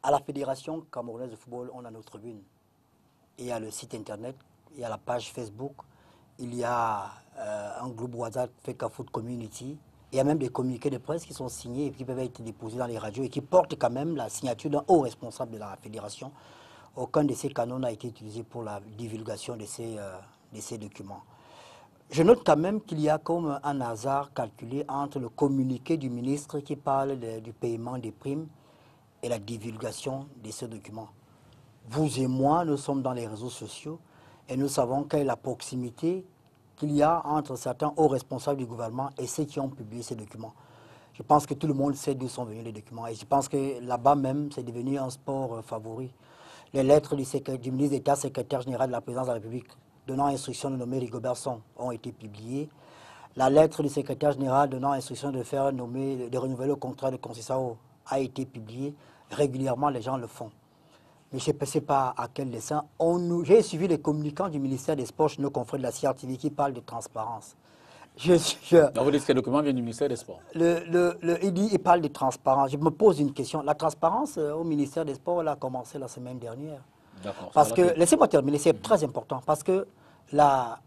À la Fédération camerounaise de football, on a nos tribunes. Il y a le site internet, il y a la page Facebook, il y a un groupe WhatsApp, FECAFoot Community. Il y a même des communiqués de presse qui sont signés et qui peuvent être déposés dans les radios et qui portent quand même la signature d'un haut responsable de la fédération. Aucun de ces canaux n'a été utilisé pour la divulgation de ces documents. Je note quand même qu'il y a comme un hasard calculé entre le communiqué du ministre qui parle du paiement des primes et la divulgation de ce document. Vous et moi, nous sommes dans les réseaux sociaux et nous savons quelle est la proximité qu'il y a entre certains hauts responsables du gouvernement et ceux qui ont publié ces documents. Je pense que tout le monde sait d'où sont venus les documents et je pense que là-bas même, c'est devenu un sport favori. Les lettres du ministre d'État, secrétaire général de la présidence de la République, donnant instruction de nommer Rigobert Song ont été publiées. La lettre du secrétaire général donnant instruction de renouveler le contrat de Conceição a été publiée. Régulièrement, les gens le font. Mais je ne sais pas à quel dessein. J'ai suivi les communicants du ministère des Sports chez nos confrères de la CRTV qui parlent de transparence. Donc vous dites que le document vient du ministère des Sports. Il parle de transparence. Je me pose une question. La transparence au ministère des Sports, elle a commencé la semaine dernière. D'accord. Parce que, laissez-moi terminer, c'est très important. Parce que la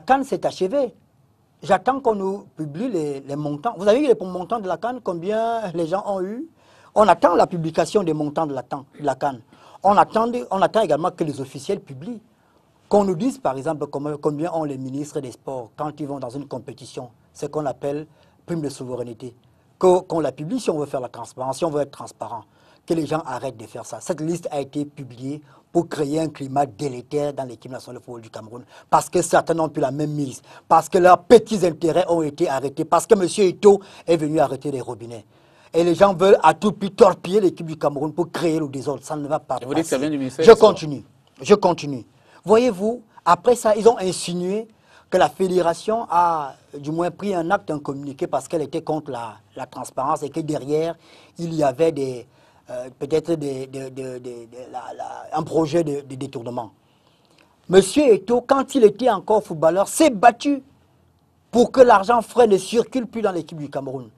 CAN s'est achevée. J'attends qu'on nous publie les montants. Vous avez vu les montants de la CAN, combien les gens ont eu? On attend la publication des montants de la CAN. On attend également que les officiels publient. Qu'on nous dise, par exemple, combien ont les ministres des Sports quand ils vont dans une compétition, ce qu'on appelle prime de souveraineté. Qu'on la publie si on veut faire la transparence, si on veut être transparent. Que les gens arrêtent de faire ça. Cette liste a été publiée pour créer un climat délétère dans l'équipe nationale de football du Cameroun. Parce que certains n'ont plus la même mise. Parce que leurs petits intérêts ont été arrêtés. Parce que M. Eto'o est venu arrêter les robinets. Et les gens veulent à tout prix torpiller l'équipe du Cameroun pour créer le désordre. Ça ne va pas passer. Vous dites que ça vient du ministère. Je continue. Voyez-vous, après ça, ils ont insinué que la fédération a du moins pris un acte, un communiqué, parce qu'elle était contre la transparence et que derrière, il y avait peut-être un projet de détournement. Monsieur Eto'o, quand il était encore footballeur, s'est battu pour que l'argent frais ne circule plus dans l'équipe du Cameroun.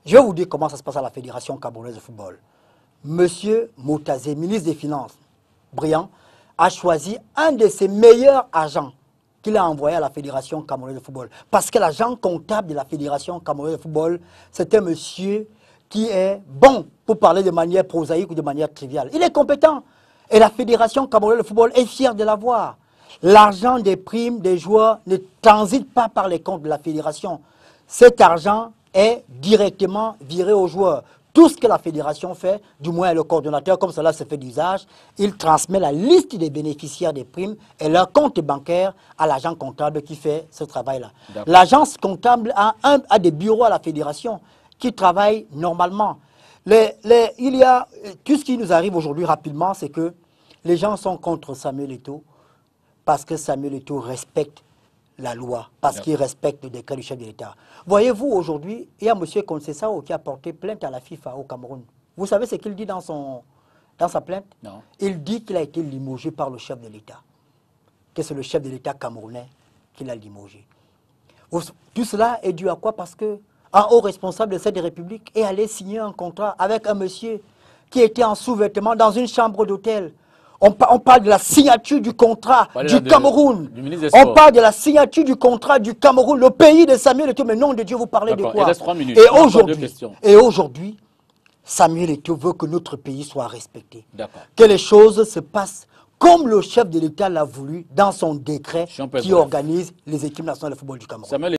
Je vais vous dire comment ça se passe à la Fédération camerounaise de football. Monsieur Moutazé, ministre des Finances, brillant, a choisi un de ses meilleurs agents qu'il a envoyé à la Fédération camerounaise de football. Parce que l'agent comptable de la Fédération camerounaise de football, c'était un monsieur qui est bon pour parler de manière prosaïque ou de manière triviale. Il est compétent. Et la Fédération camerounaise de football est fière de l'avoir. L'argent des primes des joueurs ne transite pas par les comptes de la Fédération. Cet argent est directement viré aux joueurs. Tout ce que la fédération fait, du moins le coordonnateur, comme cela se fait d'usage, il transmet la liste des bénéficiaires des primes et leur compte bancaire à l'agent comptable qui fait ce travail-là. L'agence comptable a des bureaux à la fédération qui travaillent normalement. Tout ce qui nous arrive aujourd'hui rapidement, c'est que les gens sont contre Samuel Eto'o parce que Samuel Eto'o respecte la loi, parce qu'il respecte le décret du chef de l'État. Voyez-vous, aujourd'hui, il y a M. Conceição qui a porté plainte à la FIFA au Cameroun. Vous savez ce qu'il dit dans sa plainte? Non. Il dit qu'il a été limogé par le chef de l'État, que c'est le chef de l'État camerounais qui l'a limogé. Tout cela est dû à quoi? Parce qu'un haut responsable de cette république est allé signer un contrat avec un monsieur qui était en sous-vêtements dans une chambre d'hôtel. On parle de la signature du contrat du Cameroun. On parle de la signature du contrat du Cameroun, le pays de Samuel Eto'o. Mais nom de Dieu, vous parlez de quoi? Et aujourd'hui, Samuel Eto'o veut que notre pays soit respecté. Que les choses se passent comme le chef de l'État l'a voulu dans son décret qui organise les équipes nationales de football du Cameroun.